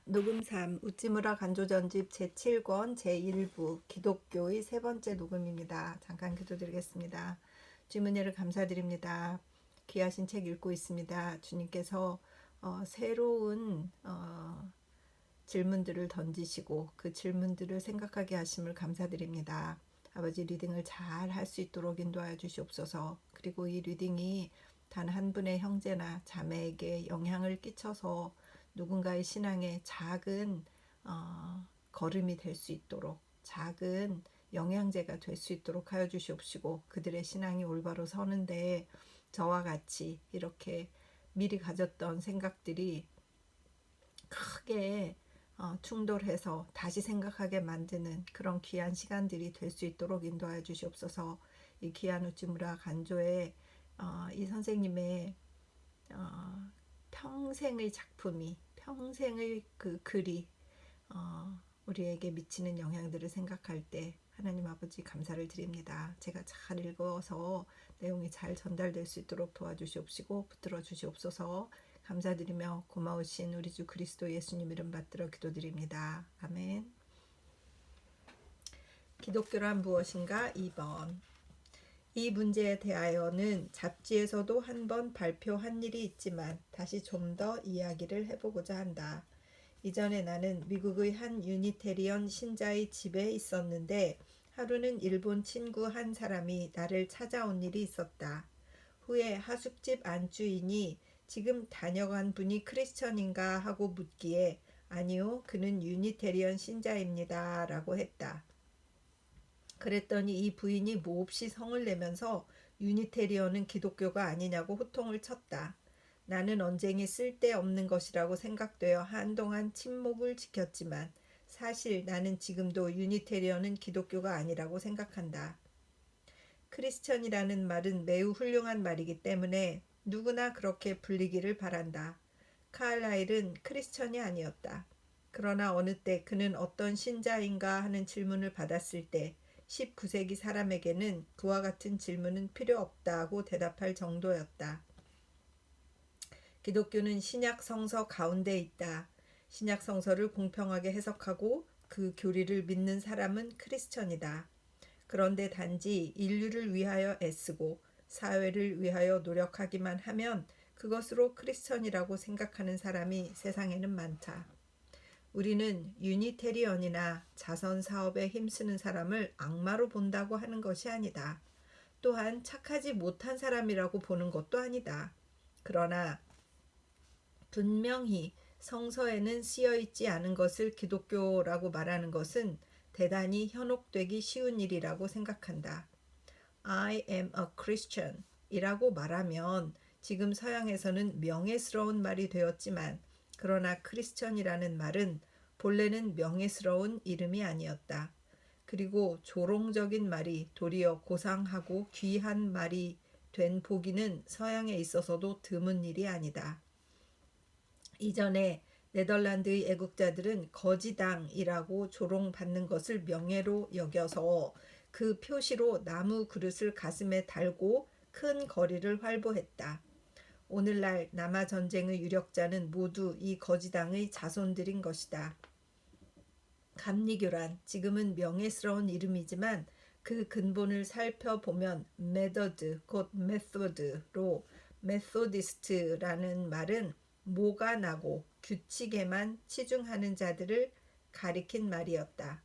녹음 3 우찌무라 간조전집 제7권 제1부 기독교의 세 번째 녹음입니다. 잠깐 기도드리겠습니다. 주문예를 감사드립니다. 귀하신 책 읽고 있습니다. 주님께서 새로운 질문들을 던지시고 그 질문들을 생각하게 하심을 감사드립니다. 아버지, 리딩을 잘 할 수 있도록 인도하여 주시옵소서. 그리고 이 리딩이 단 한 분의 형제나 자매에게 영향을 끼쳐서 누군가의 신앙에 작은 걸음이 될 수 있도록, 작은 영양제가 될 수 있도록 하여 주시옵시고, 그들의 신앙이 올바로 서는데 저와 같이 이렇게 미리 가졌던 생각들이 크게 충돌해서 다시 생각하게 만드는 그런 귀한 시간들이 될 수 있도록 인도하여 주시옵소서. 이 귀한 우찌무라 간조의 이 선생님의 평생의 작품이, 평생의 그 글이 우리에게 미치는 영향들을 생각할 때 하나님 아버지 감사를 드립니다. 제가 잘 읽어서 내용이 잘 전달될 수 있도록 도와주시옵시고 붙들어 주시옵소서. 감사드리며 고마우신 우리 주 그리스도 예수님 이름 받들어 기도드립니다. 아멘. 기독교란 무엇인가? 2번. 이 문제에 대하여는 잡지에서도 한번 발표한 일이 있지만 다시 좀 더 이야기를 해보고자 한다. 이전에 나는 미국의 한 유니테리언 신자의 집에 있었는데 하루는 일본 친구 한 사람이 나를 찾아온 일이 있었다. 후에 하숙집 안주인이 지금 다녀간 분이 크리스천인가 하고 묻기에 아니요, 그는 유니테리언 신자입니다 라고 했다. 그랬더니 이 부인이 몹시 성을 내면서 유니테리언은 기독교가 아니냐고 호통을 쳤다. 나는 언쟁이 쓸데없는 것이라고 생각되어 한동안 침묵을 지켰지만 사실 나는 지금도 유니테리언은 기독교가 아니라고 생각한다. 크리스천이라는 말은 매우 훌륭한 말이기 때문에 누구나 그렇게 불리기를 바란다. 카일라일은 크리스천이 아니었다. 그러나 어느 때 그는 어떤 신자인가 하는 질문을 받았을 때 19세기 사람에게는 그와 같은 질문은 필요 없다고 대답할 정도였다. 기독교는 신약 성서 가운데 있다. 신약 성서를 공평하게 해석하고 그 교리를 믿는 사람은 크리스천이다. 그런데 단지 인류를 위하여 애쓰고 사회를 위하여 노력하기만 하면 그것으로 크리스천이라고 생각하는 사람이 세상에는 많다. 우리는 유니테리언이나 자선 사업에 힘쓰는 사람을 악마로 본다고 하는 것이 아니다. 또한 착하지 못한 사람이라고 보는 것도 아니다. 그러나 분명히 성서에는 쓰여 있지 않은 것을 기독교라고 말하는 것은 대단히 현혹되기 쉬운 일이라고 생각한다. I am a Christian 이라고 말하면 지금 서양에서는 명예스러운 말이 되었지만 그러나 크리스천이라는 말은 본래는 명예스러운 이름이 아니었다. 그리고 조롱적인 말이 도리어 고상하고 귀한 말이 된 보기는 서양에 있어서도 드문 일이 아니다. 이전에 네덜란드의 애국자들은 거지당이라고 조롱받는 것을 명예로 여겨서 그 표시로 나무 그릇을 가슴에 달고 큰 거리를 활보했다. 오늘날 남아 전쟁의 유력자는 모두 이 거지당의 자손들인 것이다. 감리교란 지금은 명예스러운 이름이지만 그 근본을 살펴보면 메더드 곧 메소드로 메소디스트라는 말은 모가 나고 규칙에만 치중하는 자들을 가리킨 말이었다.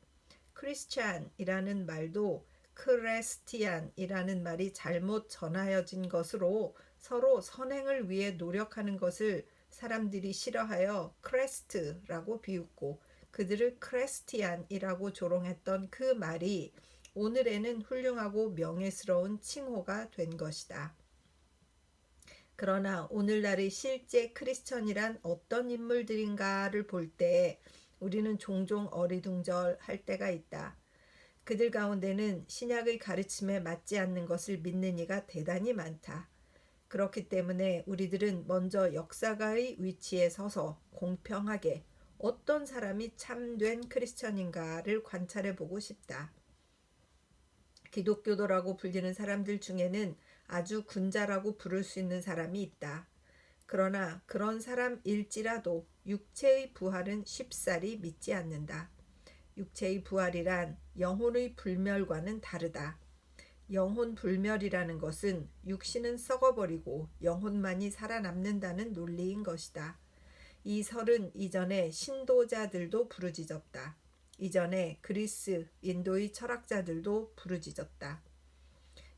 크리스찬이라는 말도 크레스티안이라는 말이 잘못 전하여진 것으로 서로 선행을 위해 노력하는 것을 사람들이 싫어하여 크레스트라고 비웃고 그들을 크레스티안이라고 조롱했던 그 말이 오늘에는 훌륭하고 명예스러운 칭호가 된 것이다. 그러나 오늘날의 실제 크리스천이란 어떤 인물들인가를 볼 때 우리는 종종 어리둥절할 때가 있다. 그들 가운데는 신약의 가르침에 맞지 않는 것을 믿는 이가 대단히 많다. 그렇기 때문에 우리들은 먼저 역사가의 위치에 서서 공평하게 어떤 사람이 참된 크리스천인가를 관찰해 보고 싶다. 기독교도라고 불리는 사람들 중에는 아주 군자라고 부를 수 있는 사람이 있다. 그러나 그런 사람일지라도 육체의 부활은 쉽사리 믿지 않는다. 육체의 부활이란 영혼의 불멸과는 다르다. 영혼 불멸이라는 것은 육신은 썩어버리고 영혼만이 살아남는다는 논리인 것이다. 이 설은 이전에 신도자들도 부르짖었다. 이전에 그리스, 인도의 철학자들도 부르짖었다.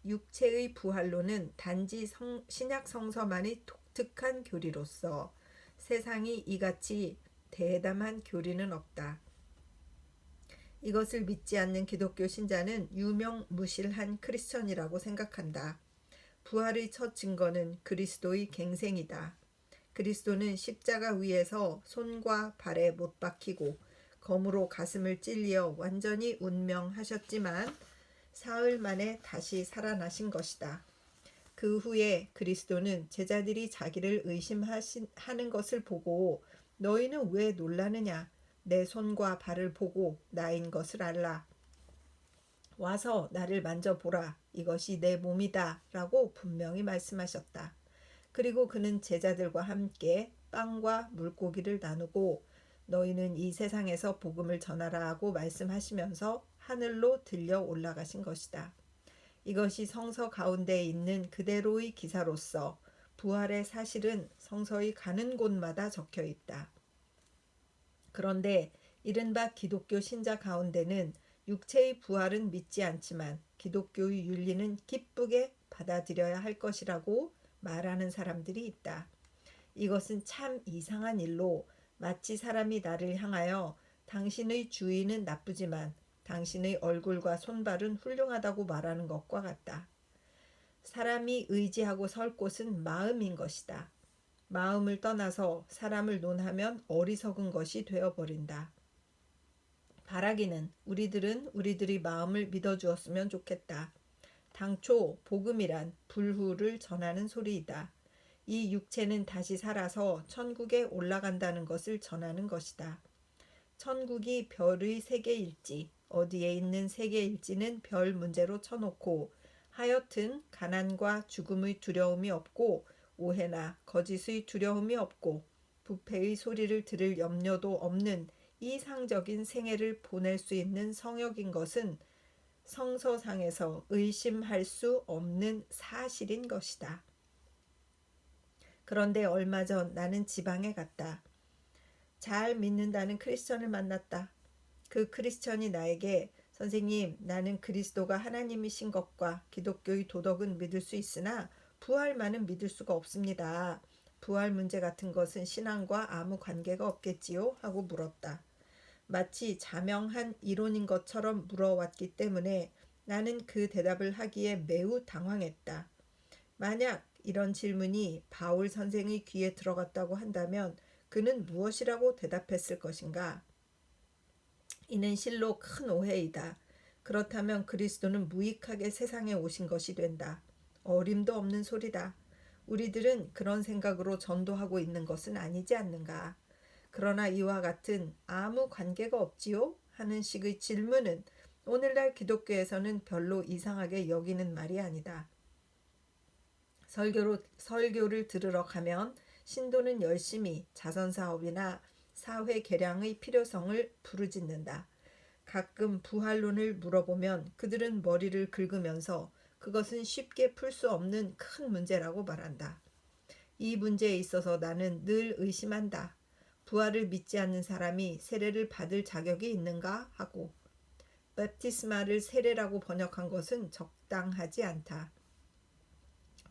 육체의 부활론은 단지 신약 성서만의 독특한 교리로서 세상이 이같이 대담한 교리는 없다. 이것을 믿지 않는 기독교 신자는 유명무실한 크리스천이라고 생각한다. 부활의 첫 증거는 그리스도의 갱생이다. 그리스도는 십자가 위에서 손과 발에 못 박히고 검으로 가슴을 찔려 완전히 운명하셨지만 사흘 만에 다시 살아나신 것이다. 그 후에 그리스도는 제자들이 자기를 의심하는 것을 보고 너희는 왜 놀라느냐? 내 손과 발을 보고 나인 것을 알라. 와서 나를 만져보라. 이것이 내 몸이다. 라고 분명히 말씀하셨다. 그리고 그는 제자들과 함께 빵과 물고기를 나누고 너희는 이 세상에서 복음을 전하라 하고 말씀하시면서 하늘로 들려 올라가신 것이다. 이것이 성서 가운데 있는 그대로의 기사로서 부활의 사실은 성서의 가는 곳마다 적혀 있다. 그런데 이른바 기독교 신자 가운데는 육체의 부활은 믿지 않지만 기독교의 윤리는 기쁘게 받아들여야 할 것이라고 말하는 사람들이 있다. 이것은 참 이상한 일로 마치 사람이 나를 향하여 당신의 주인은 나쁘지만 당신의 얼굴과 손발은 훌륭하다고 말하는 것과 같다. 사람이 의지하고 설 곳은 마음인 것이다. 마음을 떠나서 사람을 논하면 어리석은 것이 되어버린다. 바라기는 우리들은 우리들의 마음을 믿어주었으면 좋겠다. 당초 복음이란 불후를 전하는 소리이다. 이 육체는 다시 살아서 천국에 올라간다는 것을 전하는 것이다. 천국이 별의 세계일지 어디에 있는 세계일지는 별 문제로 쳐놓고 하여튼 가난과 죽음의 두려움이 없고 오해나 거짓의 두려움이 없고 부패의 소리를 들을 염려도 없는 이상적인 생애를 보낼 수 있는 성역인 것은 성서상에서 의심할 수 없는 사실인 것이다. 그런데 얼마 전 나는 지방에 갔다. 잘 믿는다는 크리스천을 만났다. 그 크리스천이 나에게 선생님, 나는 그리스도가 하나님이신 것과 기독교의 도덕은 믿을 수 있으나 부활만은 믿을 수가 없습니다. 부활 문제 같은 것은 신앙과 아무 관계가 없겠지요? 하고 물었다. 마치 자명한 이론인 것처럼 물어왔기 때문에 나는 그 대답을 하기에 매우 당황했다. 만약 이런 질문이 바울 선생의 귀에 들어갔다고 한다면 그는 무엇이라고 대답했을 것인가? 이는 실로 큰 오해이다. 그렇다면 그리스도는 무익하게 세상에 오신 것이 된다. 어림도 없는 소리다. 우리들은 그런 생각으로 전도하고 있는 것은 아니지 않는가. 그러나 이와 같은 아무 관계가 없지요? 하는 식의 질문은 오늘날 기독교에서는 별로 이상하게 여기는 말이 아니다. 설교를 들으러 가면 신도는 열심히 자선사업이나 사회 개량의 필요성을 부르짖는다. 가끔 부활론을 물어보면 그들은 머리를 긁으면서 그것은 쉽게 풀 수 없는 큰 문제라고 말한다. 이 문제에 있어서 나는 늘 의심한다. 부활을 믿지 않는 사람이 세례를 받을 자격이 있는가 하고 베프티스마를 세례라고 번역한 것은 적당하지 않다.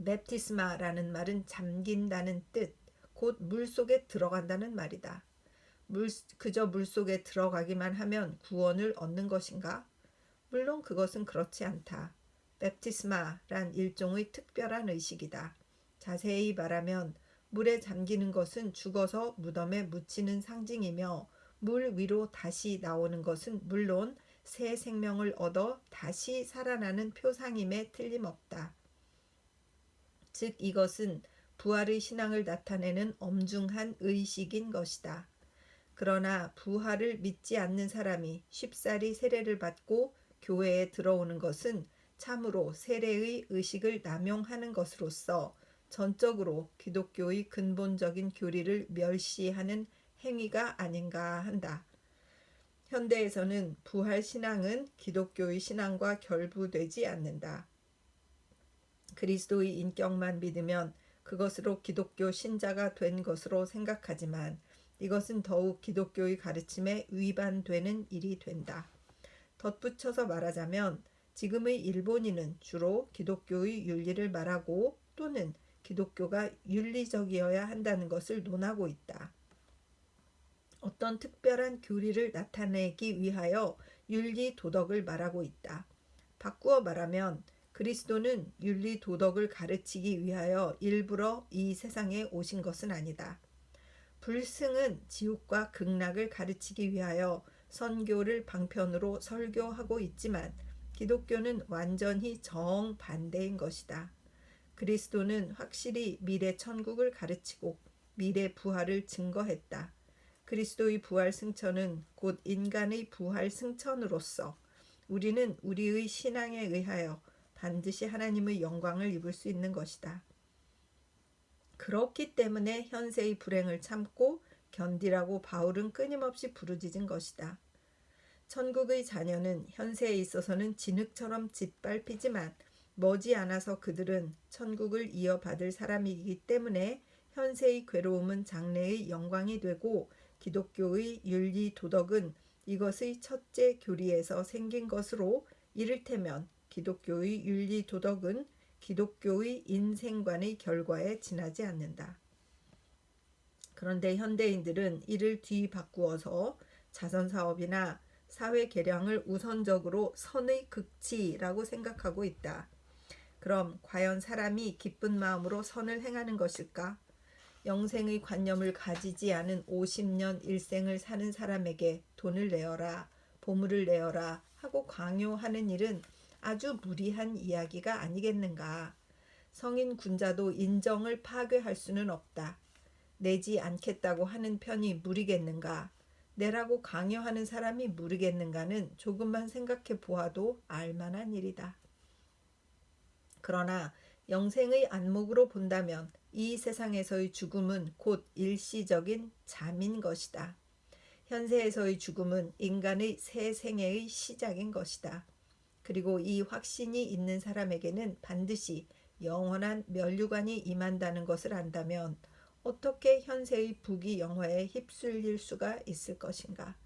베프티스마라는 말은 잠긴다는 뜻, 곧 물속에 들어간다는 말이다. 그저 물속에 들어가기만 하면 구원을 얻는 것인가? 물론 그것은 그렇지 않다. 베프티스마란 일종의 특별한 의식이다. 자세히 말하면 물에 잠기는 것은 죽어서 무덤에 묻히는 상징이며 물 위로 다시 나오는 것은 물론 새 생명을 얻어 다시 살아나는 표상임에 틀림없다. 즉 이것은 부활의 신앙을 나타내는 엄중한 의식인 것이다. 그러나 부활을 믿지 않는 사람이 쉽사리 세례를 받고 교회에 들어오는 것은 참으로 세례의 의식을 남용하는 것으로서 전적으로 기독교의 근본적인 교리를 멸시하는 행위가 아닌가 한다. 현대에서는 부활 신앙은 기독교의 신앙과 결부되지 않는다. 그리스도의 인격만 믿으면 그것으로 기독교 신자가 된 것으로 생각하지만 이것은 더욱 기독교의 가르침에 위반되는 일이 된다. 덧붙여서 말하자면 지금의 일본인은 주로 기독교의 윤리를 말하고 또는 기독교가 윤리적이어야 한다는 것을 논하고 있다. 어떤 특별한 교리를 나타내기 위하여 윤리 도덕을 말하고 있다. 바꾸어 말하면 그리스도는 윤리 도덕을 가르치기 위하여 일부러 이 세상에 오신 것은 아니다. 불승은 지옥과 극락을 가르치기 위하여 선교를 방편으로 설교하고 있지만 기독교는 완전히 정반대인 것이다. 그리스도는 확실히 미래 천국을 가르치고 미래 부활을 증거했다. 그리스도의 부활 승천은 곧 인간의 부활 승천으로서 우리는 우리의 신앙에 의하여 반드시 하나님의 영광을 입을 수 있는 것이다. 그렇기 때문에 현세의 불행을 참고 견디라고 바울은 끊임없이 부르짖은 것이다. 천국의 자녀는 현세에 있어서는 진흙처럼 짓밟히지만 머지않아서 그들은 천국을 이어받을 사람이기 때문에 현세의 괴로움은 장래의 영광이 되고 기독교의 윤리 도덕은 이것의 첫째 교리에서 생긴 것으로 이를테면 기독교의 윤리 도덕은 기독교의 인생관의 결과에 지나지 않는다. 그런데 현대인들은 이를 뒤바꾸어서 자선사업이나 사회 개량을 우선적으로 선의 극치라고 생각하고 있다. 그럼 과연 사람이 기쁜 마음으로 선을 행하는 것일까? 영생의 관념을 가지지 않은 50년 일생을 사는 사람에게 돈을 내어라, 보물을 내어라 하고 강요하는 일은 아주 무리한 이야기가 아니겠는가. 성인 군자도 인정을 파괴할 수는 없다. 내지 않겠다고 하는 편이 무리겠는가. 내라고 강요하는 사람이 무리겠는가는 조금만 생각해 보아도 알만한 일이다. 그러나 영생의 안목으로 본다면 이 세상에서의 죽음은 곧 일시적인 잠인 것이다. 현세에서의 죽음은 인간의 새 생애의 시작인 것이다. 그리고 이 확신이 있는 사람에게는 반드시 영원한 면류관이 임한다는 것을 안다면 어떻게 현세의 부귀영화에 휩쓸릴 수가 있을 것인가.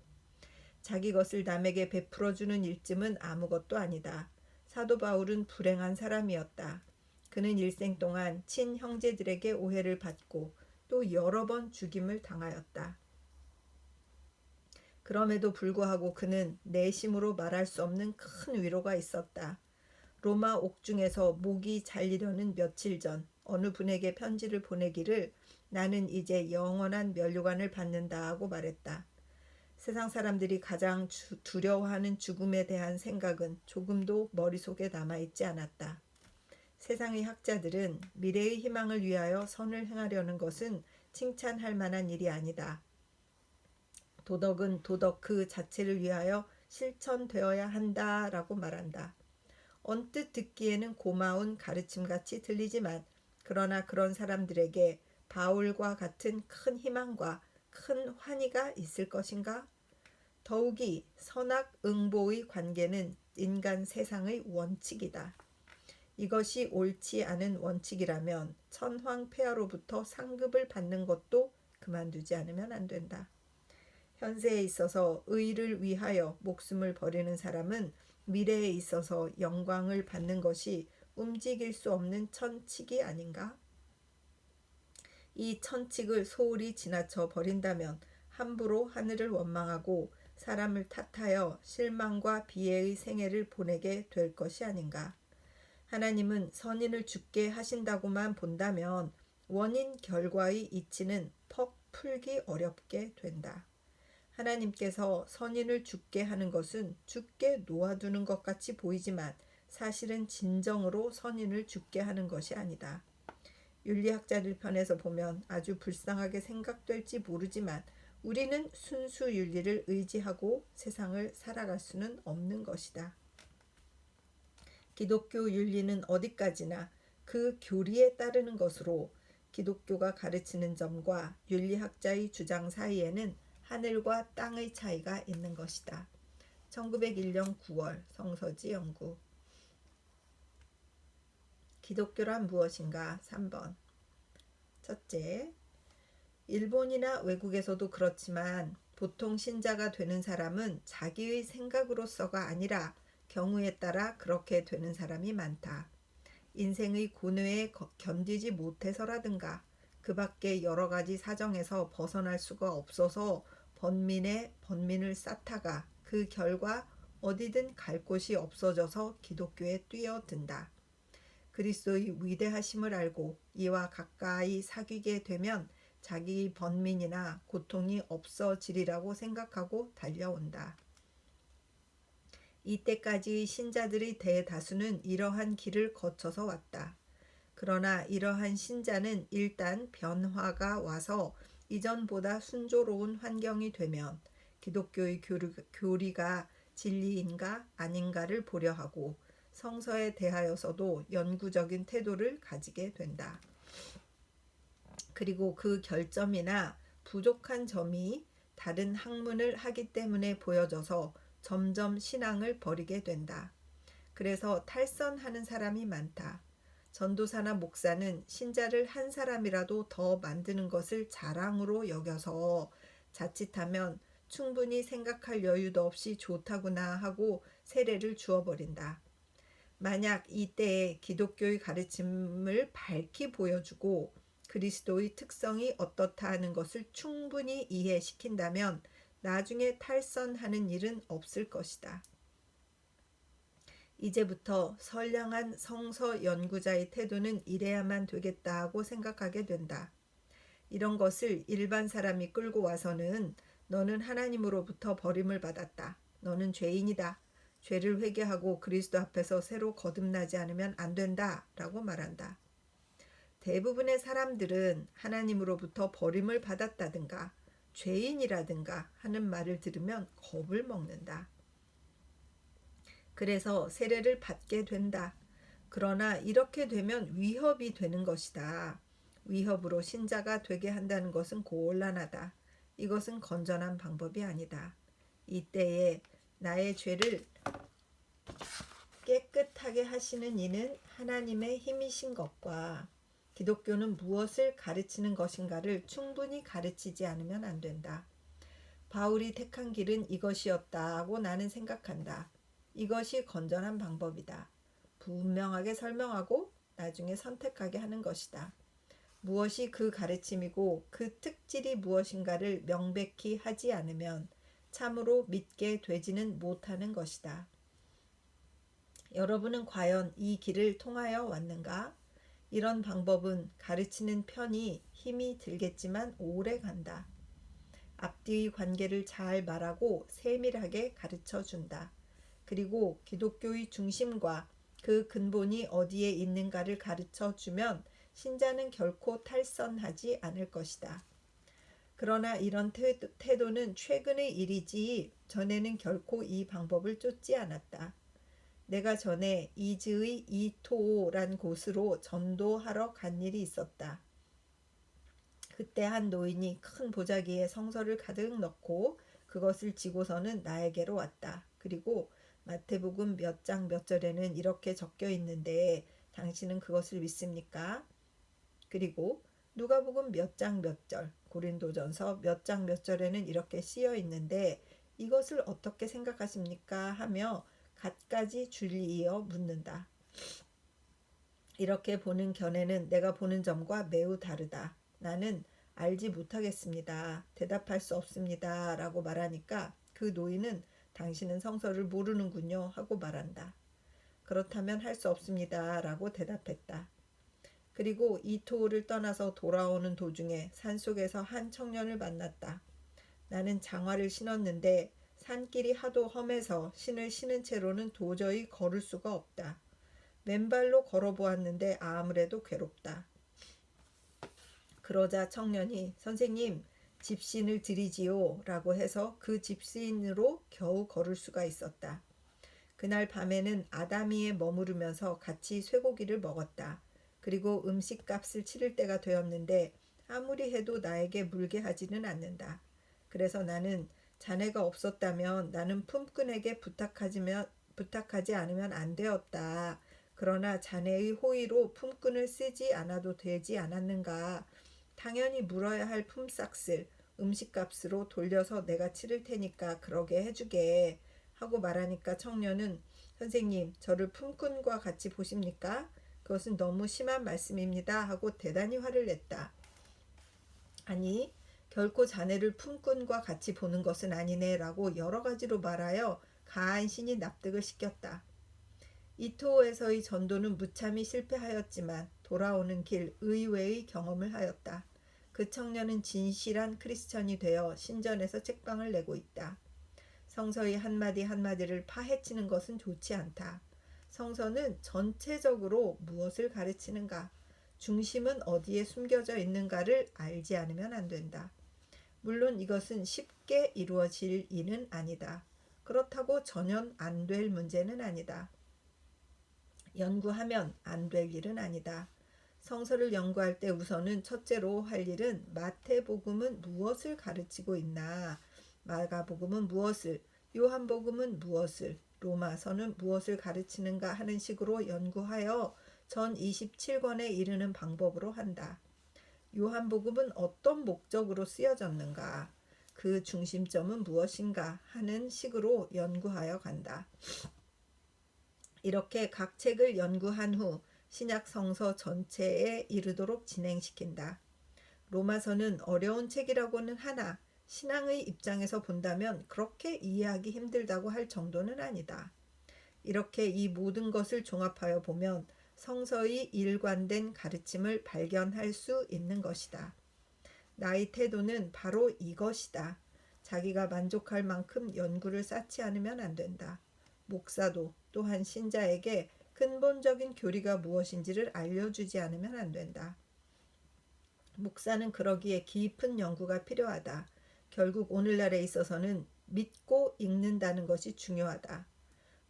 자기 것을 남에게 베풀어주는 일쯤은 아무것도 아니다. 사도 바울은 불행한 사람이었다. 그는 일생 동안 친형제들에게 오해를 받고 또 여러 번 죽임을 당하였다. 그럼에도 불구하고 그는 내심으로 말할 수 없는 큰 위로가 있었다. 로마 옥중에서 목이 잘리려는 며칠 전 어느 분에게 편지를 보내기를 나는 이제 영원한 면류관을 받는다 하고 말했다. 세상 사람들이 가장 두려워하는 죽음에 대한 생각은 조금도 머릿속에 남아있지 않았다. 세상의 학자들은 미래의 희망을 위하여 선을 행하려는 것은 칭찬할 만한 일이 아니다. 도덕은 도덕 그 자체를 위하여 실천되어야 한다라고 말한다. 언뜻 듣기에는 고마운 가르침같이 들리지만 그러나 그런 사람들에게 바울과 같은 큰 희망과 큰 환희가 있을 것인가? 더욱이 선악응보의 관계는 인간 세상의 원칙이다. 이것이 옳지 않은 원칙이라면 천황폐하로부터 상급을 받는 것도 그만두지 않으면 안 된다. 현세에 있어서 의를 위하여 목숨을 버리는 사람은 미래에 있어서 영광을 받는 것이 움직일 수 없는 천칙이 아닌가? 이 천칙을 소홀히 지나쳐 버린다면 함부로 하늘을 원망하고 사람을 탓하여 실망과 비애의 생애를 보내게 될 것이 아닌가? 하나님은 선인을 죽게 하신다고만 본다면 원인 결과의 이치는 퍽 풀기 어렵게 된다. 하나님께서 선인을 죽게 하는 것은 죽게 놓아두는 것 같이 보이지만 사실은 진정으로 선인을 죽게 하는 것이 아니다. 윤리학자들 편에서 보면 아주 불쌍하게 생각될지 모르지만 우리는 순수 윤리를 의지하고 세상을 살아갈 수는 없는 것이다. 기독교 윤리는 어디까지나 그 교리에 따르는 것으로 기독교가 가르치는 점과 윤리학자의 주장 사이에는 하늘과 땅의 차이가 있는 것이다. 1901년 9월 성서지 연구. 기독교란 무엇인가? 3번. 첫째, 일본이나 외국에서도 그렇지만 보통 신자가 되는 사람은 자기의 생각으로서가 아니라 경우에 따라 그렇게 되는 사람이 많다. 인생의 고뇌에 견디지 못해서라든가 그 밖에 여러 가지 사정에서 벗어날 수가 없어서 번민을 쌓다가 그 결과 어디든 갈 곳이 없어져서 기독교에 뛰어든다. 그리스도의 위대하심을 알고 이와 가까이 사귀게 되면 자기의 번민이나 고통이 없어지리라고 생각하고 달려온다. 이때까지의 신자들의 대다수는 이러한 길을 거쳐서 왔다. 그러나 이러한 신자는 일단 변화가 와서 이전보다 순조로운 환경이 되면 기독교의 교리가 진리인가 아닌가를 보려 하고 성서에 대하여서도 연구적인 태도를 가지게 된다. 그리고 그 결점이나 부족한 점이 다른 학문을 하기 때문에 보여져서 점점 신앙을 버리게 된다. 그래서 탈선하는 사람이 많다. 전도사나 목사는 신자를 한 사람이라도 더 만드는 것을 자랑으로 여겨서 자칫하면 충분히 생각할 여유도 없이 좋다구나 하고 세례를 주어버린다. 만약 이때에 기독교의 가르침을 밝히 보여주고 그리스도의 특성이 어떻다 하는 것을 충분히 이해시킨다면 나중에 탈선하는 일은 없을 것이다. 이제부터 선량한 성서 연구자의 태도는 이래야만 되겠다 하고 생각하게 된다. 이런 것을 일반 사람이 끌고 와서는 너는 하나님으로부터 버림을 받았다. 너는 죄인이다. 죄를 회개하고 그리스도 앞에서 새로 거듭나지 않으면 안 된다. 라고 말한다. 대부분의 사람들은 하나님으로부터 버림을 받았다든가 죄인이라든가 하는 말을 들으면 겁을 먹는다. 그래서 세례를 받게 된다. 그러나 이렇게 되면 위협이 되는 것이다. 위협으로 신자가 되게 한다는 것은 곤란하다. 이것은 건전한 방법이 아니다. 이때에 나의 죄를 깨끗하게 하시는 이는 하나님의 힘이신 것과 기독교는 무엇을 가르치는 것인가를 충분히 가르치지 않으면 안 된다. 바울이 택한 길은 이것이었다고 나는 생각한다. 이것이 건전한 방법이다. 분명하게 설명하고 나중에 선택하게 하는 것이다. 무엇이 그 가르침이고 그 특질이 무엇인가를 명백히 하지 않으면 참으로 믿게 되지는 못하는 것이다. 여러분은 과연 이 길을 통하여 왔는가? 이런 방법은 가르치는 편이 힘이 들겠지만 오래 간다. 앞뒤의 관계를 잘 말하고 세밀하게 가르쳐 준다. 그리고 기독교의 중심과 그 근본이 어디에 있는가를 가르쳐 주면 신자는 결코 탈선하지 않을 것이다. 그러나 이런 태도는 최근의 일이지 전에는 결코 이 방법을 쫓지 않았다. 내가 전에 이즈의 이토란 곳으로 전도하러 간 일이 있었다. 그때 한 노인이 큰 보자기에 성서를 가득 넣고 그것을 지고서는 나에게로 왔다. 그리고 마태복음 몇 장 몇 절에는 이렇게 적혀 있는데 당신은 그것을 믿습니까? 그리고 누가복음 몇 장 몇 절, 고린도전서 몇 장 몇 절에는 이렇게 쓰여 있는데 이것을 어떻게 생각하십니까? 하며 갖가지 줄이어 묻는다. 이렇게 보는 견해는 내가 보는 점과 매우 다르다. 나는 알지 못하겠습니다. 대답할 수 없습니다. 라고 말하니까 그 노인은 당신은 성서를 모르는군요. 하고 말한다. 그렇다면 할 수 없습니다. 라고 대답했다. 그리고 이토를 떠나서 돌아오는 도중에 산속에서 한 청년을 만났다. 나는 장화를 신었는데 산길이 하도 험해서 신을 신은 채로는 도저히 걸을 수가 없다. 맨발로 걸어보았는데 아무래도 괴롭다. 그러자 청년이 선생님 집신을 드리지요 라고 해서 그 집신으로 겨우 걸을 수가 있었다. 그날 밤에는 아다미에 머무르면서 같이 쇠고기를 먹었다. 그리고 음식값을 치를 때가 되었는데 아무리 해도 나에게 물게 하지는 않는다. 그래서 나는 자네가 없었다면 나는 품꾼에게 부탁하지 않으면 안 되었다. 그러나 자네의 호의로 품꾼을 쓰지 않아도 되지 않았는가? 당연히 물어야 할 품삯을 음식값으로 돌려서 내가 치를 테니까 그러게 해주게 하고 말하니까 청년은 선생님, 저를 품꾼과 같이 보십니까? 그것은 너무 심한 말씀입니다. 하고 대단히 화를 냈다. 아니, 결코 자네를 품꾼과 같이 보는 것은 아니네 라고 여러 가지로 말하여 간신히 납득을 시켰다. 이토호에서의 전도는 무참히 실패하였지만 돌아오는 길 의외의 경험을 하였다. 그 청년은 진실한 크리스천이 되어 신전에서 책방을 내고 있다. 성서의 한마디 한마디를 파헤치는 것은 좋지 않다. 성서는 전체적으로 무엇을 가르치는가, 중심은 어디에 숨겨져 있는가를 알지 않으면 안 된다. 물론 이것은 쉽게 이루어질 일은 아니다. 그렇다고 전혀 안 될 문제는 아니다. 연구하면 안 될 일은 아니다. 성서를 연구할 때 우선은 첫째로 할 일은 마태복음은 무엇을 가르치고 있나, 마가복음은 무엇을, 요한복음은 무엇을, 로마서는 무엇을 가르치는가 하는 식으로 연구하여 전 27권에 이르는 방법으로 한다. 요한복음은 어떤 목적으로 쓰여졌는가, 그 중심점은 무엇인가 하는 식으로 연구하여 간다. 이렇게 각 책을 연구한 후 신약 성서 전체에 이르도록 진행시킨다. 로마서는 어려운 책이라고는 하나 신앙의 입장에서 본다면 그렇게 이해하기 힘들다고 할 정도는 아니다. 이렇게 이 모든 것을 종합하여 보면 성서의 일관된 가르침을 발견할 수 있는 것이다. 나의 태도는 바로 이것이다. 자기가 만족할 만큼 연구를 쌓지 않으면 안 된다. 목사도 또한 신자에게 근본적인 교리가 무엇인지를 알려주지 않으면 안 된다. 목사는 그러기에 깊은 연구가 필요하다. 결국 오늘날에 있어서는 믿고 읽는다는 것이 중요하다.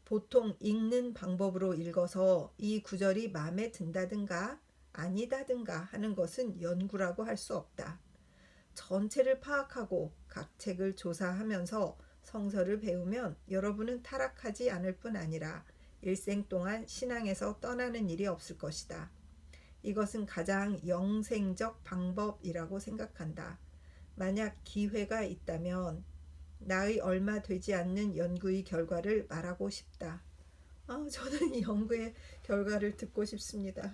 보통 읽는 방법으로 읽어서 이 구절이 마음에 든다든가 아니다든가 하는 것은 연구라고 할 수 없다. 전체를 파악하고 각 책을 조사하면서 성서를 배우면 여러분은 타락하지 않을 뿐 아니라 일생 동안 신앙에서 떠나는 일이 없을 것이다. 이것은 가장 영생적 방법이라고 생각한다. 만약 기회가 있다면 나의 얼마 되지 않는 연구의 결과를 말하고 싶다. 저는 이 연구의 결과를 듣고 싶습니다.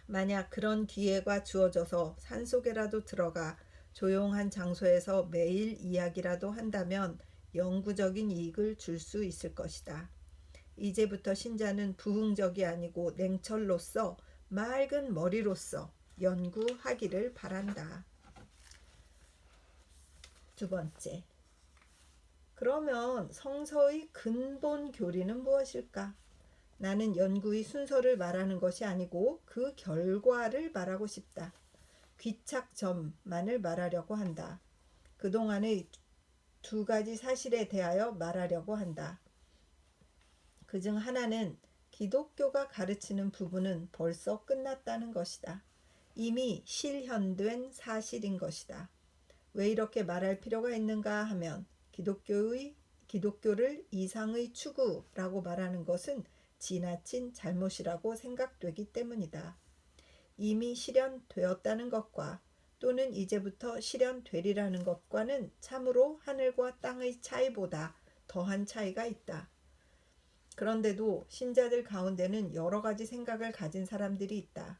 만약 그런 기회가 주어져서 산속에라도 들어가 조용한 장소에서 매일 이야기라도 한다면 영구적인 이익을 줄 수 있을 것이다. 이제부터 신자는 부흥적이 아니고 냉철로서 맑은 머리로서 연구하기를 바란다. 두 번째, 그러면 성서의 근본 교리는 무엇일까? 나는 연구의 순서를 말하는 것이 아니고 그 결과를 말하고 싶다. 귀착점만을 말하려고 한다. 그동안의 두 가지 사실에 대하여 말하려고 한다. 그중 하나는 기독교가 가르치는 부분은 벌써 끝났다는 것이다. 이미 실현된 사실인 것이다. 왜 이렇게 말할 필요가 있는가 하면 기독교를 이상의 추구라고 말하는 것은 지나친 잘못이라고 생각되기 때문이다. 이미 실현되었다는 것과 또는 이제부터 실현되리라는 것과는 참으로 하늘과 땅의 차이보다 더한 차이가 있다. 그런데도 신자들 가운데는 여러 가지 생각을 가진 사람들이 있다.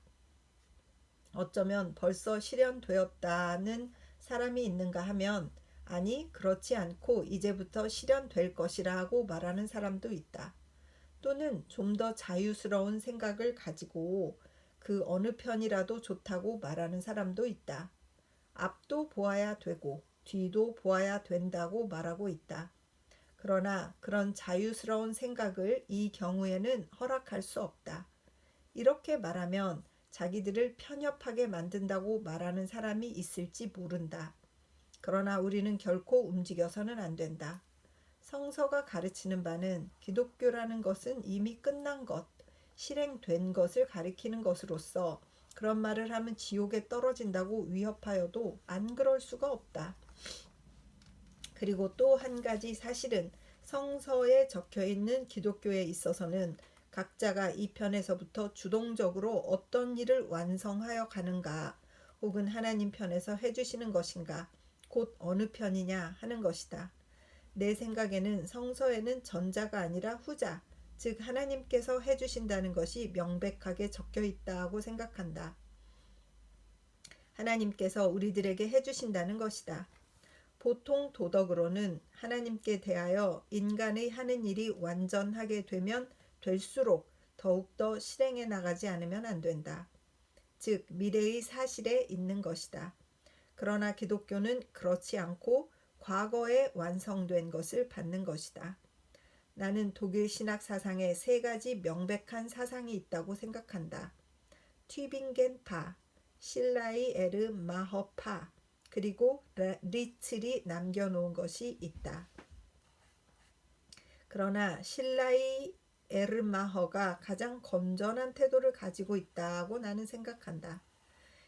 어쩌면 벌써 실현되었다는 사람이 있는가 하면 아니 그렇지 않고 이제부터 실현될 것이라고 말하는 사람도 있다. 또는 좀 더 자유스러운 생각을 가지고 그 어느 편이라도 좋다고 말하는 사람도 있다. 앞도 보아야 되고 뒤도 보아야 된다고 말하고 있다. 그러나 그런 자유스러운 생각을 이 경우에는 허락할 수 없다. 이렇게 말하면 자기들을 편협하게 만든다고 말하는 사람이 있을지 모른다. 그러나 우리는 결코 움직여서는 안 된다. 성서가 가르치는 바는 기독교라는 것은 이미 끝난 것, 실행된 것을 가리키는 것으로서 그런 말을 하면 지옥에 떨어진다고 위협하여도 안 그럴 수가 없다. 그리고 또 한 가지 사실은 성서에 적혀 있는 기독교에 있어서는 각자가 이 편에서부터 주동적으로 어떤 일을 완성하여 가는가, 혹은 하나님 편에서 해주시는 것인가, 곧 어느 편이냐 하는 것이다. 내 생각에는 성서에는 전자가 아니라 후자, 즉 하나님께서 해주신다는 것이 명백하게 적혀 있다고 생각한다. 하나님께서 우리들에게 해주신다는 것이다. 보통 도덕으로는 하나님께 대하여 인간의 하는 일이 완전하게 되면 될수록 더욱더 실행해 나가지 않으면 안 된다. 즉 미래의 사실에 있는 것이다. 그러나 기독교는 그렇지 않고 과거에 완성된 것을 받는 것이다. 나는 독일 신학 사상에 세 가지 명백한 사상이 있다고 생각한다. 튜빙겐파, 실라이 에르 마허파, 그리고 리틀이 남겨놓은 것이 있다. 그러나 실라이 에르마허가 가장 건전한 태도를 가지고 있다고 나는 생각한다.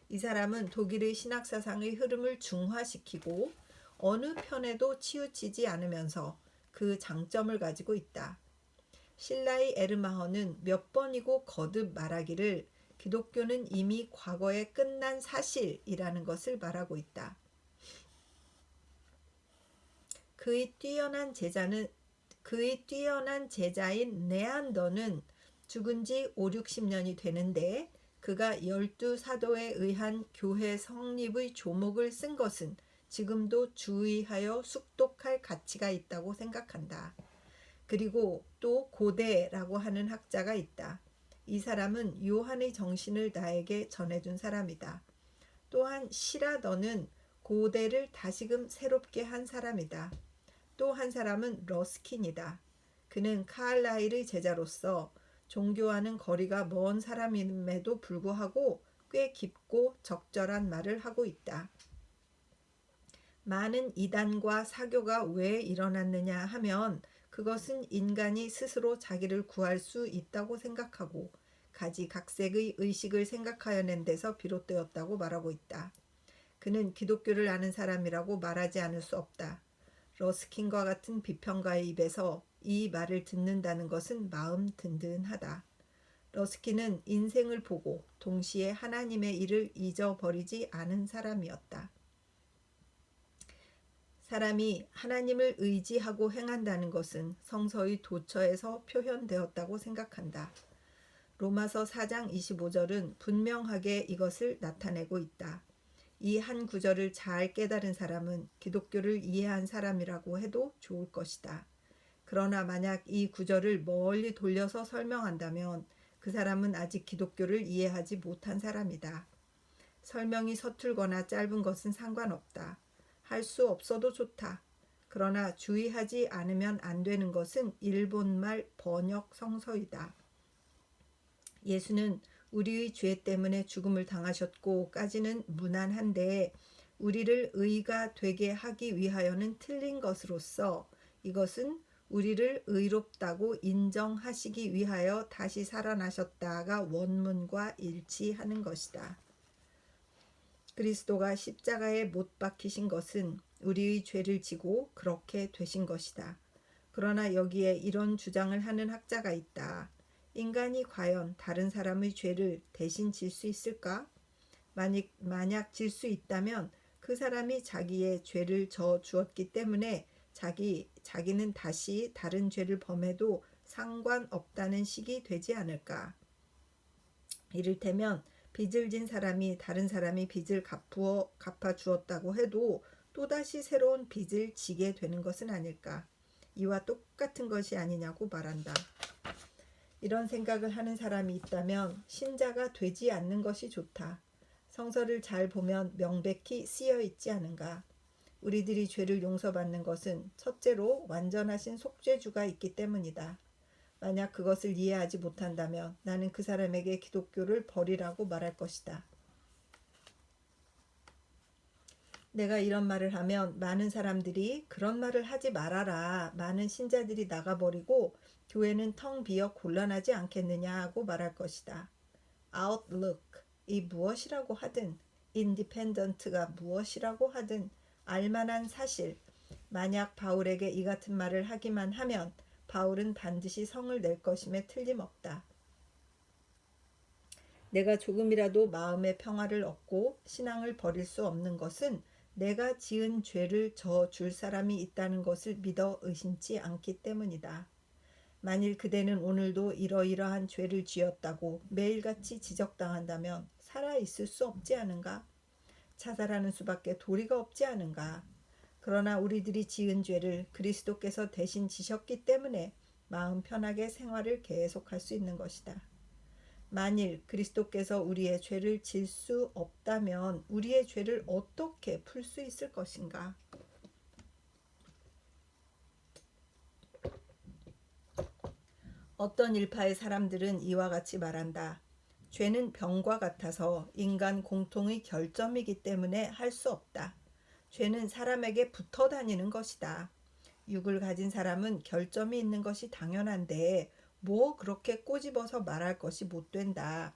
이 사람은 독일의 신학사상의 흐름을 중화시키고 어느 편에도 치우치지 않으면서 그 장점을 가지고 있다. 실라이 에르마허는 몇 번이고 거듭 말하기를 기독교는 이미 과거에 끝난 사실이라는 것을 말하고 있다. 그의 뛰어난 제자인 네안더는 죽은 지 5, 60년이 되는데 그가 12사도에 의한 교회 성립의 조목을 쓴 것은 지금도 주의하여 숙독할 가치가 있다고 생각한다. 그리고 또 고대라고 하는 학자가 있다. 이 사람은 요한의 정신을 나에게 전해준 사람이다. 또한 시라더는 고대를 다시금 새롭게 한 사람이다. 또 한 사람은 러스킨이다. 그는 카알라일의 제자로서 종교와는 거리가 먼 사람임에도 불구하고 꽤 깊고 적절한 말을 하고 있다. 많은 이단과 사교가 왜 일어났느냐 하면 그것은 인간이 스스로 자기를 구할 수 있다고 생각하고 가지각색의 의식을 생각하여낸 데서 비롯되었다고 말하고 있다. 그는 기독교를 아는 사람이라고 말하지 않을 수 없다. 러스킨과 같은 비평가의 입에서 이 말을 듣는다는 것은 마음 든든하다. 러스킨은 인생을 보고 동시에 하나님의 일을 잊어버리지 않은 사람이었다. 사람이 하나님을 의지하고 행한다는 것은 성서의 도처에서 표현되었다고 생각한다. 로마서 4장 25절은 분명하게 이것을 나타내고 있다. 이 한 구절을 잘 깨달은 사람은 기독교를 이해한 사람이라고 해도 좋을 것이다. 그러나 만약 이 구절을 멀리 돌려서 설명한다면 그 사람은 아직 기독교를 이해하지 못한 사람이다. 설명이 서툴거나 짧은 것은 상관없다. 할 수 없어도 좋다. 그러나 주의하지 않으면 안 되는 것은 일본말 번역 성서이다. 예수는 우리의 죄 때문에 죽음을 당하셨고까지는 무난한데 우리를 의가 되게 하기 위하여는 틀린 것으로서 이것은 우리를 의롭다고 인정하시기 위하여 다시 살아나셨다가 원문과 일치하는 것이다. 그리스도가 십자가에 못 박히신 것은 우리의 죄를 지고 그렇게 되신 것이다. 그러나 여기에 이런 주장을 하는 학자가 있다. 인간이 과연 다른 사람의 죄를 대신 질 수 있을까? 만약 질 수 있다면 그 사람이 자기의 죄를 져 주었기 때문에 자기는 다시 다른 죄를 범해도 상관없다는 식이 되지 않을까? 이를테면 빚을 진 사람이 다른 사람이 빚을 갚아 주었다고 해도 또다시 새로운 빚을 지게 되는 것은 아닐까? 이와 똑같은 것이 아니냐고 말한다. 이런 생각을 하는 사람이 있다면 신자가 되지 않는 것이 좋다. 성서를 잘 보면 명백히 쓰여 있지 않은가? 우리들이 죄를 용서받는 것은 첫째로 완전하신 속죄주가 있기 때문이다. 만약 그것을 이해하지 못한다면 나는 그 사람에게 기독교를 버리라고 말할 것이다. 내가 이런 말을 하면 많은 사람들이 그런 말을 하지 말아라. 많은 신자들이 나가버리고 교회는 텅 비어 곤란하지 않겠느냐 하고 말할 것이다. outlook, 이 무엇이라고 하든, independent가 무엇이라고 하든 알만한 사실, 만약 바울에게 이 같은 말을 하기만 하면 바울은 반드시 성을 낼 것임에 틀림없다. 내가 조금이라도 마음의 평화를 얻고 신앙을 버릴 수 없는 것은 내가 지은 죄를 져줄 사람이 있다는 것을 믿어 의심치 않기 때문이다. 만일 그대는 오늘도 이러이러한 죄를 지었다고 매일같이 지적당한다면 살아있을 수 없지 않은가? 자살하는 수밖에 도리가 없지 않은가? 그러나 우리들이 지은 죄를 그리스도께서 대신 지셨기 때문에 마음 편하게 생활을 계속할 수 있는 것이다. 만일 그리스도께서 우리의 죄를 질 수 없다면 우리의 죄를 어떻게 풀 수 있을 것인가? 어떤 일파의 사람들은 이와 같이 말한다. 죄는 병과 같아서 인간 공통의 결점이기 때문에 할 수 없다. 죄는 사람에게 붙어 다니는 것이다. 육을 가진 사람은 결점이 있는 것이 당연한데 뭐 그렇게 꼬집어서 말할 것이 못 된다.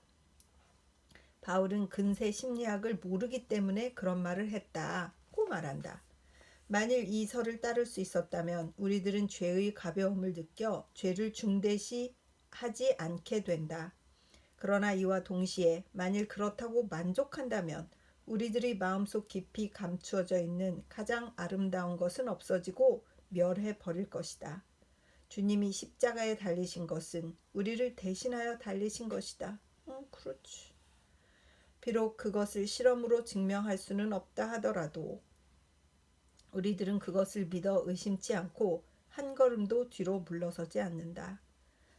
바울은 근세 심리학을 모르기 때문에 그런 말을 했다고 말한다. 만일 이 설을 따를 수 있었다면 우리들은 죄의 가벼움을 느껴 죄를 중대시 하지 않게 된다. 그러나 이와 동시에 만일 그렇다고 만족한다면 우리들의 마음속 깊이 감추어져 있는 가장 아름다운 것은 없어지고 멸해 버릴 것이다. 주님이 십자가에 달리신 것은 우리를 대신하여 달리신 것이다. 그렇지. 비록 그것을 실험으로 증명할 수는 없다 하더라도 우리들은 그것을 믿어 의심치 않고 한 걸음도 뒤로 물러서지 않는다.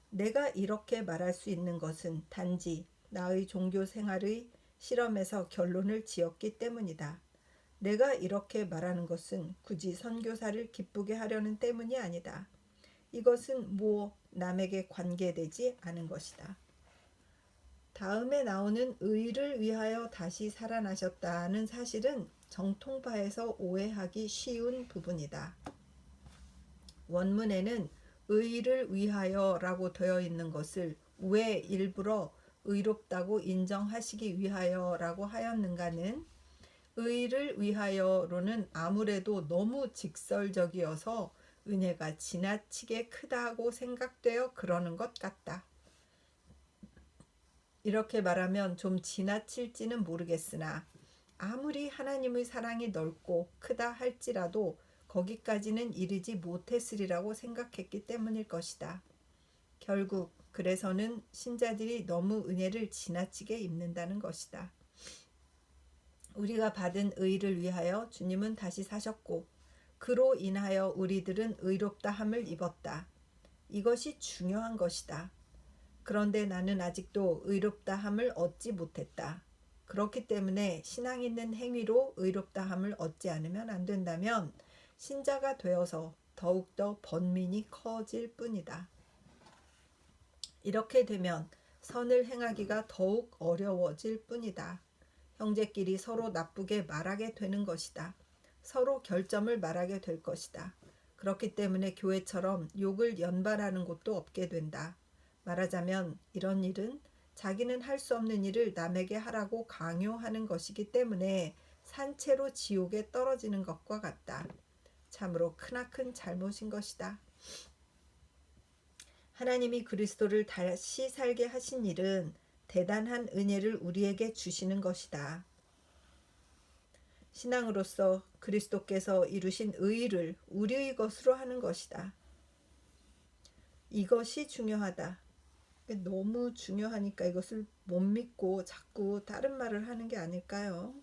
내가 이렇게 말할 수 있는 것은 단지 나의 종교 생활의 실험에서 결론을 지었기 때문이다. 내가 이렇게 말하는 것은 굳이 선교사를 기쁘게 하려는 때문이 아니다. 이것은 뭐 남에게 관계되지 않은 것이다. 다음에 나오는 의를 위하여 다시 살아나셨다는 사실은 정통파에서 오해하기 쉬운 부분이다. 원문에는 의를 위하여라고 되어 있는 것을 왜 일부러 의롭다고 인정하시기 위하여라고 하였는가는 의를 위하여로는 아무래도 너무 직설적이어서 은혜가 지나치게 크다고 생각되어 그러는 것 같다. 이렇게 말하면 좀 지나칠지는 모르겠으나 아무리 하나님의 사랑이 넓고 크다 할지라도 거기까지는 이르지 못했으리라고 생각했기 때문일 것이다. 결국 그래서는 신자들이 너무 은혜를 지나치게 입는다는 것이다. 우리가 받은 의를 위하여 주님은 다시 사셨고 그로 인하여 우리들은 의롭다함을 입었다. 이것이 중요한 것이다. 그런데 나는 아직도 의롭다함을 얻지 못했다. 그렇기 때문에 신앙 있는 행위로 의롭다함을 얻지 않으면 안 된다면 신자가 되어서 더욱더 번민이 커질 뿐이다. 이렇게 되면 선을 행하기가 더욱 어려워질 뿐이다. 형제끼리 서로 나쁘게 말하게 되는 것이다. 서로 결점을 말하게 될 것이다. 그렇기 때문에 교회처럼 욕을 연발하는 곳도 없게 된다. 말하자면 이런 일은 자기는 할 수 없는 일을 남에게 하라고 강요하는 것이기 때문에 산채로 지옥에 떨어지는 것과 같다. 참으로 크나큰 잘못인 것이다. 하나님이 그리스도를 다시 살게 하신 일은 대단한 은혜를 우리에게 주시는 것이다. 신앙으로서 그리스도께서 이루신 의를 우리의 것으로 하는 것이다. 이것이 중요하다. 너무 중요하니까 이것을 못 믿고 자꾸 다른 말을 하는 게 아닐까요?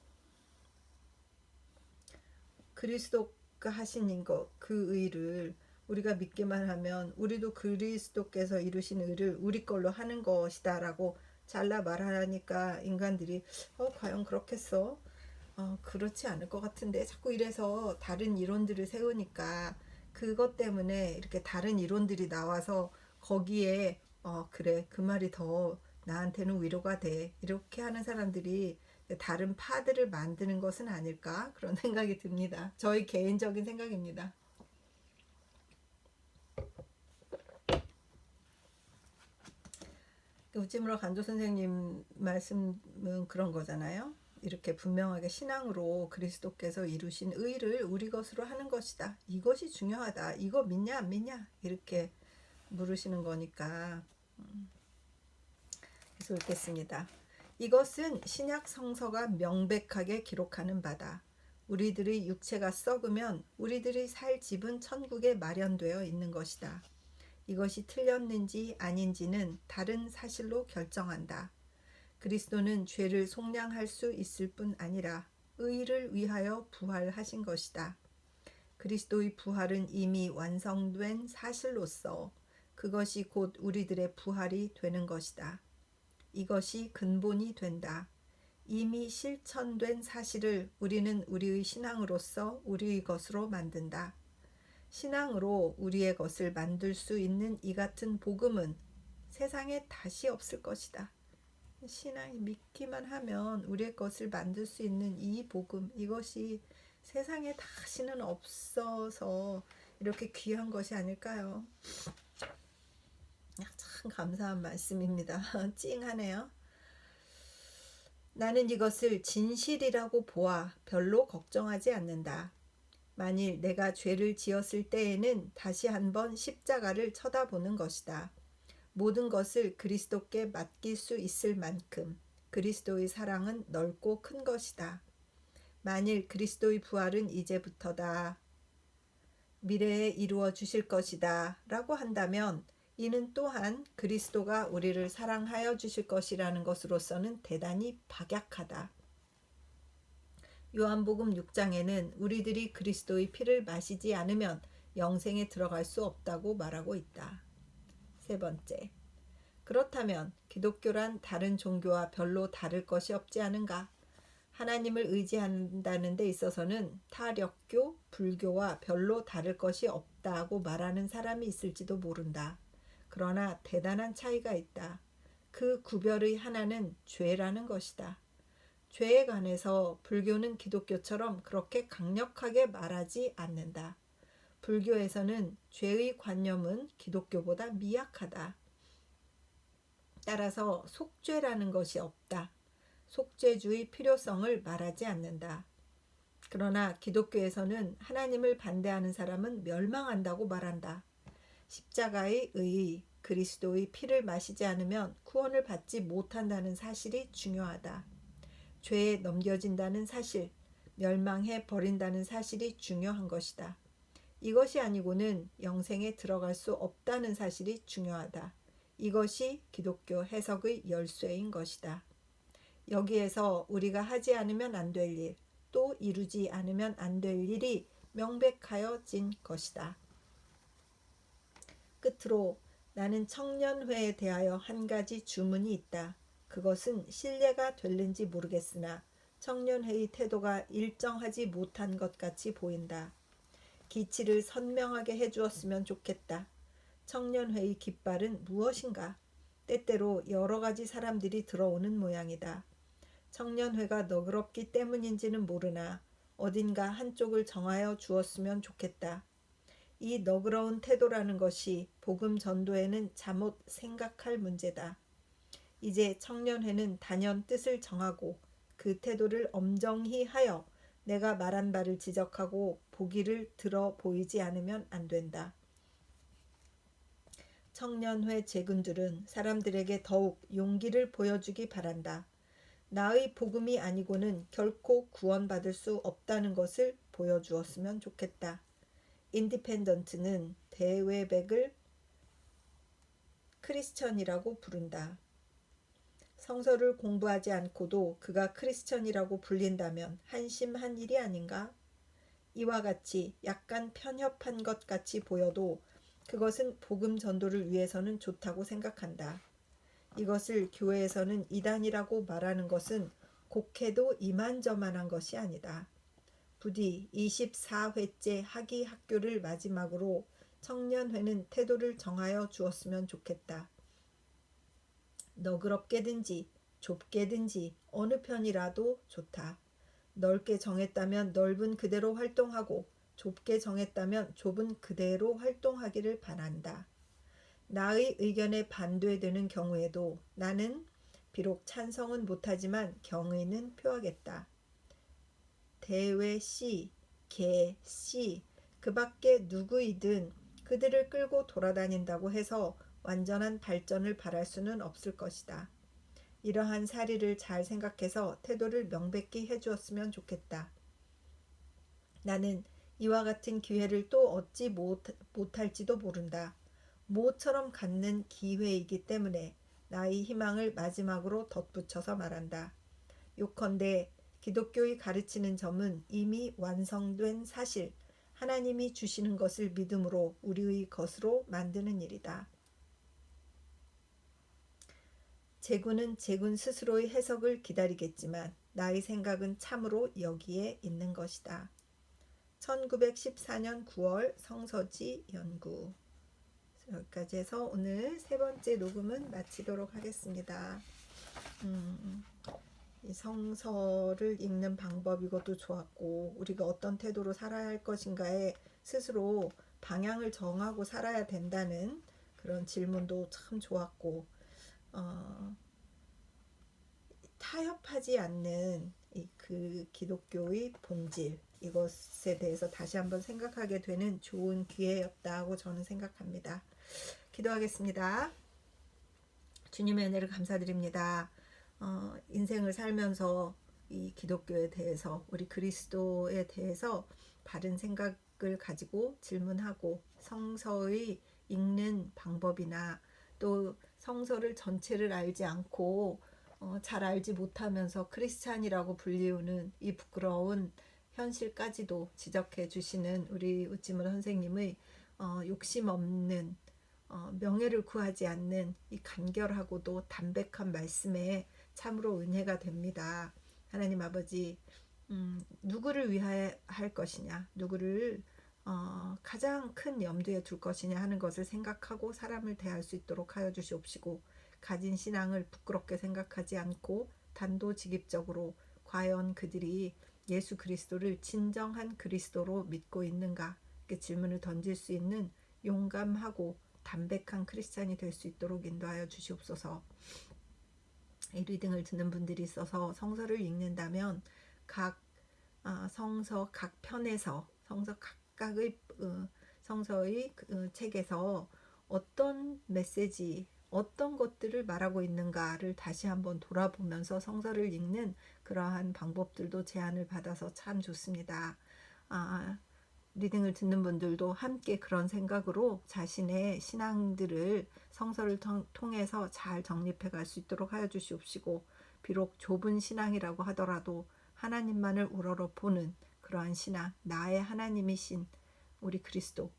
그리스도가 하신 것, 그 의를 우리가 믿기만 하면 우리도 그리스도께서 이루신 의를 우리 걸로 하는 것이다 라고 잘라 말하니까 인간들이 과연 그렇겠어? 그렇지 않을 것 같은데 자꾸 이래서 다른 이론들을 세우니까 그것 때문에 이렇게 다른 이론들이 나와서 거기에 그래 그 말이 더 나한테는 위로가 돼 이렇게 하는 사람들이 다른 파들을 만드는 것은 아닐까 그런 생각이 듭니다. 저희 개인적인 생각입니다. 우찌무라 간조 선생님 말씀은 그런 거잖아요. 이렇게 분명하게 신앙으로 그리스도께서 이루신 의를 우리 것으로 하는 것이다. 이것이 중요하다. 이거 믿냐 안 믿냐? 이렇게 물으시는 거니까. 그래서 읽겠습니다. 이것은 신약 성서가 명백하게 기록하는 바다. 우리들의 육체가 썩으면 우리들이 살 집은 천국에 마련되어 있는 것이다. 이것이 틀렸는지 아닌지는 다른 사실로 결정한다. 그리스도는 죄를 속량할 수 있을 뿐 아니라 의를 위하여 부활하신 것이다. 그리스도의 부활은 이미 완성된 사실로서 그것이 곧 우리들의 부활이 되는 것이다. 이것이 근본이 된다. 이미 실천된 사실을 우리는 우리의 신앙으로서 우리의 것으로 만든다. 신앙으로 우리의 것을 만들 수 있는 이 같은 복음은 세상에 다시 없을 것이다. 신앙이 믿기만 하면 우리의 것을 만들 수 있는 이 복음, 이것이 세상에 다시는 없어서 이렇게 귀한 것이 아닐까요? 참 감사한 말씀입니다. 찡하네요. 나는 이것을 진실이라고 보아 별로 걱정하지 않는다. 만일 내가 죄를 지었을 때에는 다시 한번 십자가를 쳐다보는 것이다. 모든 것을 그리스도께 맡길 수 있을 만큼 그리스도의 사랑은 넓고 큰 것이다. 만일 그리스도의 부활은 이제부터다. 미래에 이루어 주실 것이다. 라고 한다면 이는 또한 그리스도가 우리를 사랑하여 주실 것이라는 것으로서는 대단히 박약하다. 요한복음 6장에는 우리들이 그리스도의 피를 마시지 않으면 영생에 들어갈 수 없다고 말하고 있다. 세 번째, 그렇다면 기독교란 다른 종교와 별로 다를 것이 없지 않은가? 하나님을 의지한다는 데 있어서는 타력교, 불교와 별로 다를 것이 없다고 말하는 사람이 있을지도 모른다. 그러나 대단한 차이가 있다. 그 구별의 하나는 죄라는 것이다. 죄에 관해서 불교는 기독교처럼 그렇게 강력하게 말하지 않는다. 불교에서는 죄의 관념은 기독교보다 미약하다. 따라서 속죄라는 것이 없다. 속죄주의 필요성을 말하지 않는다. 그러나 기독교에서는 하나님을 반대하는 사람은 멸망한다고 말한다. 십자가의 의의, 그리스도의 피를 마시지 않으면 구원을 받지 못한다는 사실이 중요하다. 죄에 넘겨진다는 사실, 멸망해 버린다는 사실이 중요한 것이다. 이것이 아니고는 영생에 들어갈 수 없다는 사실이 중요하다. 이것이 기독교 해석의 열쇠인 것이다. 여기에서 우리가 하지 않으면 안 될 일, 또 이루지 않으면 안 될 일이 명백하여진 것이다. 끝으로 나는 청년회에 대하여 한 가지 주문이 있다. 그것은 신뢰가 될는지 모르겠으나 청년회의 태도가 일정하지 못한 것 같이 보인다. 기치를 선명하게 해주었으면 좋겠다. 청년회의 깃발은 무엇인가? 때때로 여러 가지 사람들이 들어오는 모양이다. 청년회가 너그럽기 때문인지는 모르나 어딘가 한쪽을 정하여 주었으면 좋겠다. 이 너그러운 태도라는 것이 복음 전도에는 잘못 생각할 문제다. 이제 청년회는 단연 뜻을 정하고 그 태도를 엄정히 하여 내가 말한 바를 지적하고 보기를 들어 보이지 않으면 안 된다. 청년회 재군들은 사람들에게 더욱 용기를 보여주기 바란다. 나의 복음이 아니고는 결코 구원받을 수 없다는 것을 보여주었으면 좋겠다. 인디펜던트는 대외백을 크리스천이라고 부른다. 성서를 공부하지 않고도 그가 크리스천이라고 불린다면 한심한 일이 아닌가? 이와 같이 약간 편협한 것 같이 보여도 그것은 복음 전도를 위해서는 좋다고 생각한다. 이것을 교회에서는 이단이라고 말하는 것은 곡해도 이만저만한 것이 아니다. 부디 24회째 학위 학교를 마지막으로 청년회는 태도를 정하여 주었으면 좋겠다. 너그럽게든지 좁게든지 어느 편이라도 좋다. 넓게 정했다면 넓은 그대로 활동하고 좁게 정했다면 좁은 그대로 활동하기를 바란다. 나의 의견에 반대되는 경우에도 나는 비록 찬성은 못하지만 경의는 표하겠다. 대외 C, 개 C, 그 밖에 누구이든 그들을 끌고 돌아다닌다고 해서 완전한 발전을 바랄 수는 없을 것이다. 이러한 사리를 잘 생각해서 태도를 명백히 해주었으면 좋겠다. 나는 이와 같은 기회를 또 얻지 못할지도 모른다. 모처럼 갖는 기회이기 때문에 나의 희망을 마지막으로 덧붙여서 말한다. 요컨대 기독교의 가르치는 점은 이미 완성된 사실, 하나님이 주시는 것을 믿음으로 우리의 것으로 만드는 일이다. 제군은 제군 스스로의 해석을 기다리겠지만 나의 생각은 참으로 여기에 있는 것이다. 1914년 9월 성서지 연구. 여기까지 해서 오늘 세 번째 녹음은 마치도록 하겠습니다. 이 성서를 읽는 방법 이것도 좋았고, 우리가 어떤 태도로 살아야 할 것인가에 스스로 방향을 정하고 살아야 된다는 그런 질문도 참 좋았고, 타협하지 않는 그 기독교의 본질, 이것에 대해서 다시 한번 생각하게 되는 좋은 기회였다고 저는 생각합니다. 기도하겠습니다. 주님의 은혜를 감사드립니다. 인생을 살면서 이 기독교에 대해서, 우리 그리스도에 대해서 바른 생각을 가지고 질문하고 성서의 읽는 방법이나 또 성서를 전체를 알지 않고 잘 알지 못하면서 크리스찬이라고 불리우는 이 부끄러운 현실까지도 지적해 주시는 우리 우찌문 선생님의 욕심 없는 명예를 구하지 않는 이 간결하고도 담백한 말씀에 참으로 은혜가 됩니다. 하나님 아버지, 누구를 위하여 할 것이냐, 누구를 가장 큰 염두에 둘 것이냐 하는 것을 생각하고 사람을 대할 수 있도록 하여 주시옵시고, 가진 신앙을 부끄럽게 생각하지 않고 단도직입적으로 과연 그들이 예수 그리스도를 진정한 그리스도로 믿고 있는가, 이렇게 질문을 던질 수 있는 용감하고 담백한 크리스찬이 될 수 있도록 인도하여 주시옵소서. 이 리딩을 듣는 분들이 있어서 성서를 읽는다면 각 성서 각 편에서 성서 각각의 성서의 책에서 어떤 메시지, 어떤 것들을 말하고 있는가를 다시 한번 돌아보면서 성서를 읽는 그러한 방법들도 제안을 받아서 참 좋습니다. 리딩을 듣는 분들도 함께 그런 생각으로 자신의 신앙들을 성서를 통해서 잘 정립해 갈 수 있도록 하여 주시옵시고, 비록 좁은 신앙이라고 하더라도 하나님만을 우러러 보는 그러한 신앙, 나의 하나님이신 우리 그리스도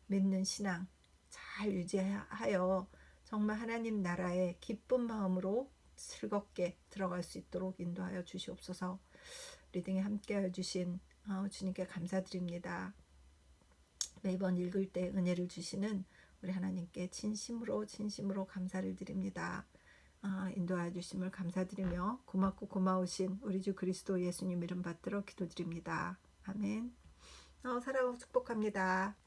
믿는 신앙 잘 유지하여 정말 하나님 나라에 기쁜 마음으로 즐겁게 들어갈 수 있도록 인도하여 주시옵소서. 리딩에 함께해 주신 주님께 감사드립니다. 매번 읽을 때 은혜를 주시는 우리 하나님께 진심으로 감사를 드립니다. 인도하여 주심을 감사드리며 고맙고 고마우신 우리 주 그리스도 예수님 이름 받들어 기도드립니다. 아멘. 사랑하고 축복합니다.